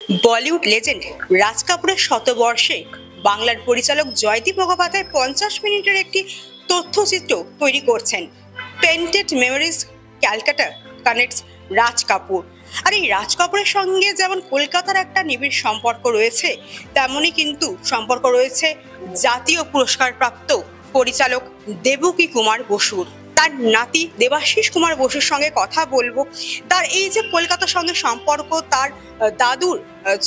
Bollywood legend রাজ কাপুরের শতবর্ষে বাংলার পরিচালক জয়দীপ মুখোপাধ্যায় 50 মিনিটের একটি তথ্যচিত্র তৈরি করছেন। Painted memories Calcutta connects Raj Kapoor. আর এই রাজ কাপুরের সঙ্গে যেমন কলকাতার একটা নিবিড় সম্পর্ক রয়েছে, তেমনই কিন্তু সম্পর্ক রয়েছে জাতীয় পুরস্কারপ্রাপ্ত পরিচালক দেবকী কুমার বসুর। তার নাতি দেবাশিস কুমার বসুর সঙ্গে কথা বলবো। তার এই যে কলকাতার সঙ্গে সম্পর্ক, তার দাদুর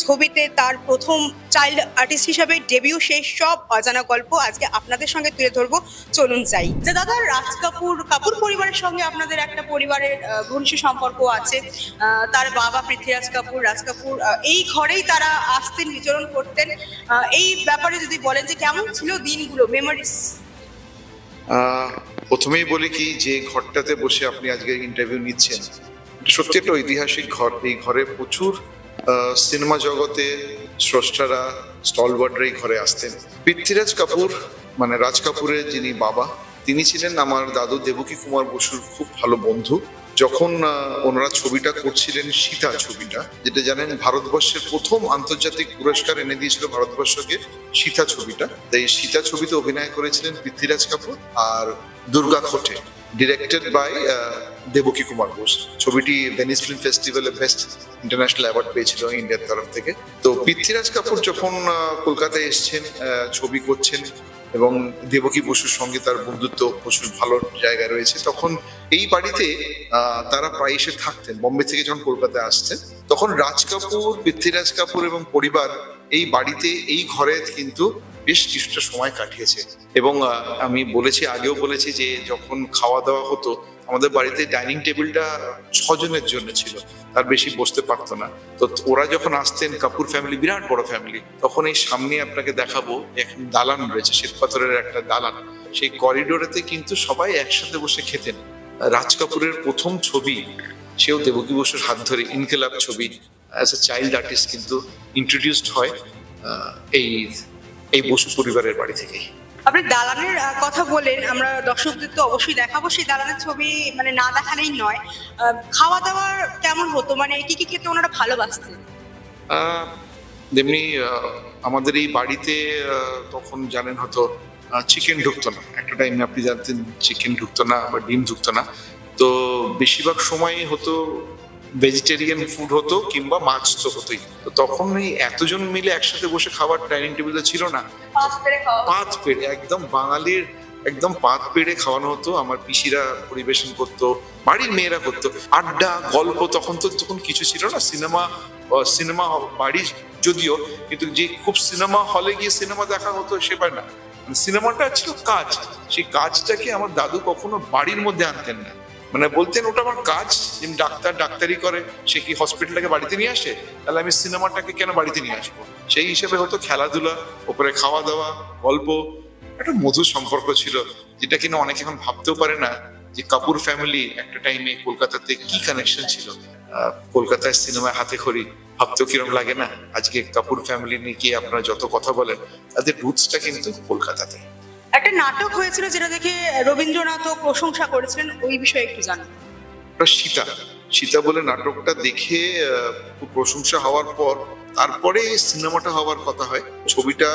ছবিতে তার প্রথম চাইল্ড আর্টিস্ট হিসাবে ডেবিউ, সেই সব অজানা গল্প আজকে আপনাদের সঙ্গে তুলে ধরবো। চলুন যাই। যে দাদা, রাজ কাপুর কাপুর পরিবারের সঙ্গে আপনাদের একটা পরিবারের ঘনিষ্ঠ সম্পর্ক আছে। তার বাবা পৃথ্বীরাজ কাপুর, রাজ কাপুর এই ঘরেই তারা আসতেন, বিচরণ করতেন। এই ব্যাপারে যদি বলেন যে কেমন ছিল দিনগুলো, মেমোরিজ। প্রথমেই বলি কি, যে ঘরটাতে বসে আপনি আজকে ইন্টারভিউ নিচ্ছেন, সত্যি একটা ঐতিহাসিক ঘর। এই ঘরে প্রচুর সিনেমা জগতে স্রষ্টারা, স্টলওয়ার্ডরা এই ঘরে আসতেন। পৃথ্বীরাজ কাপুর মানে রাজ কাপুরের যিনি বাবা, তিনি ছিলেন আমার দাদু দেবকী কুমার বসুর খুব ভালো বন্ধু। যখন ওনারা ছবিটা করছিলেন, সীতা ছবিটা, যেটা জানেন ভারতবর্ষের প্রথম আন্তর্জাতিক পুরস্কার এনে দিয়েছিল ভারতবর্ষকে, সীতা ছবিটা। তাই সীতা ছবিতে অভিনয় করেছিলেন পৃথ্বীরাজ কাপুর আর দুর্গা খোটে, ডিরেক্টেড বাই দেবকী কুমার বোস। ছবিটি ভেনিস ফিল্ম ফেস্টিভ্যালে বেস্ট ইন্টারন্যাশনাল অ্যাওয়ার্ড পেয়েছিল ইন্ডিয়ার তরফ থেকে। তো পৃথ্বীরাজ কাপুর যখন কলকাতায় এসছেন, ছবি করছেন এবং দেবকী বসুর সঙ্গে তার বন্ধুত্ব প্রচুর ভালো জায়গায় রয়েছে, তখন এই বাড়িতে তারা প্রায় এসে থাকতেন। বম্বে থেকে যখন কলকাতায় আসতেন, তখন রাজ কাপুর, পৃথ্বীরাজ কাপুর এবং পরিবার এই বাড়িতে, এই ঘরে কিন্তু বেশ কিছুটা সময় কাটিয়েছে। এবং আমি বলেছি, আগেও বলেছি, যে যখন খাওয়া দাওয়া হতো আমাদের বাড়িতে ডাইনিং টেবিলটা 6 জনের জন্য ছিল, তার বেশি বসতে পারতো না। তো ওরা যখন আসতেন, কাপুর ফ্যামিলি বিরাট বড় ফ্যামিলি, তখন এই সামনে আপনাকে দেখাবো এখন দালান রয়েছে, শ্বেতপাথরের একটা দালান। সেই করিডোরেতে কিন্তু সবাই একসাথে বসে খেতেন। রাজ কাপুরের প্রথম ছবি, সেও দেবকী বসুর হাত ধরে, ইনকিলাব ছবি, অ্যাজ এ চাইল্ড আর্টিস্ট কিন্তু ইন্ট্রোডিউসড হয় এই বসু পরিবারের বাড়ি থেকেই। আপনি দালানের কথা বলেন, আমরা দর্শকদের তো অবশ্যই দেখাবো সেই দালানের ছবি, মানে না দেখালেই নয়। খাওয়া দাওয়ার কেমন হতো, মানে কি কি খেতে ওনারা ভালোবাসতেন? তেমনি আমাদের এই বাড়িতে তখন জানেন হয়তো চিকেন ঢুকতো না, একটা টাইমে আপনি জানতেন চিকেন ঢুকতো না বা ডিম ঢুকতো না। তো বেশিরভাগ সময় হতো ভেজিটেরিয়ান ফুড হতো, কিংবা মাছ তো হতোই। তো তখন এই এতজন মিলে একসাথে বসে খাবার ডাইনিং টেবিলে ছিল না, পাত পেড়ে, একদম বাঙালির একদম পাত পেড়ে খাওয়ানো হতো। আমার পিসিরা পরিবেশন করতো, বাড়ির মেয়েরা করতো, আড্ডা গল্প। তখন কিছু ছিল না, সিনেমা বাড়ি যদিও, কিন্তু যে খুব সিনেমা হলে গিয়ে সিনেমা দেখা হতো সেবার না। সিনেমাটা ছিল কাজ, সেই কাজটাকে আমার দাদু কখনো বাড়ির মধ্যে আনতেন না। মানে বলতেন, ওটা আমার কাজ। যেমন ডাক্তার ডাক্তারি করে, সে কি হসপিটালটাকে বাড়িতে নিয়ে আসে, তাহলে আমি সিনেমাটাকে কেন বাড়িতে নিয়ে আসবো? সেই হিসেবে হতো খেলাধুলা, ওপরে খাওয়া দাওয়া, গল্প, একটা মধুর সম্পর্ক ছিল, যেটা কিনা অনেকে এখন ভাবতেও পারে না যে কাপুর ফ্যামিলি একটা টাইমে কলকাতাতে কি কানেকশন ছিল। কলকাতায় সিনেমায় হাতে খড়ি, ভাবতেও কিরম লাগে না? আজকে কাপুর ফ্যামিলি নিয়ে কি আপনারা যত কথা বলেন, তাদের রুটসটা কিন্তু কলকাতাতে। একটা নাটক হয়েছিল যেটা দেখে রবীন্দ্রনাথও প্রশংসা করেছিলেন, ওই বিষয়ে একটু জানুন। সীতা বলে নাটকটা দেখে খুব প্রশংসা হওয়ার পর তারপরে সিনেমাটা হওয়ার কথা হয়। ছবিটা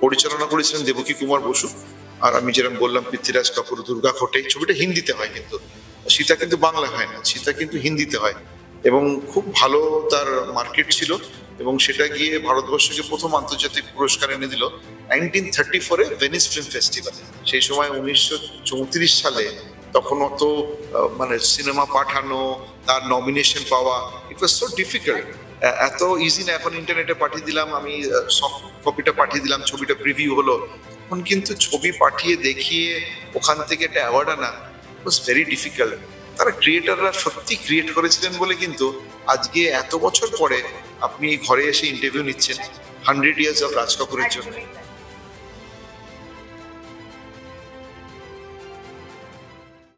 পরিচালনা করেছিলেন দেবকী কুমার বসু, আর আমি যেরকম বললাম পৃথ্বীরাজ কাপুর, দুর্গা খোটে। ছবিটা হিন্দিতে হয়, কিন্তু সীতা কিন্তু বাংলা হয় না, সীতা কিন্তু হিন্দিতে হয়। এবং খুব ভালো তার মার্কেট ছিল, এবং সেটা গিয়ে ভারতবর্ষকে প্রথম আন্তর্জাতিক পুরস্কার এনে দিল 1934-এ ভেনিস ফিল্ম ফেস্টিভ্যালে। সেই সময় 1934 সালে, তখন অত মানে সিনেমা পাঠানো, তার নমিনেশন পাওয়া, ইট ওয়াজ সো ডিফিকাল্ট। এত ইজি না। এখন ইন্টারনেটে পাঠিয়ে দিলাম, আমি সফট কপিটা পাঠিয়ে দিলাম, ছবিটা প্রিভিউ হলো। তখন কিন্তু ছবি পাঠিয়ে দেখিয়ে ওখান থেকে একটা অ্যাওয়ার্ড আনা ওয়াজ ভেরি ডিফিকাল্ট। তারা ক্রিয়েটাররা সত্যি ক্রিয়েট করেছিলেন বলে কিন্তু আজকে এত বছর পরে আপনি ঘরে এসে ইন্টারভিউ নিচ্ছেন 100 ইয়ার্স অফ রাজ কাপুরের জন্য।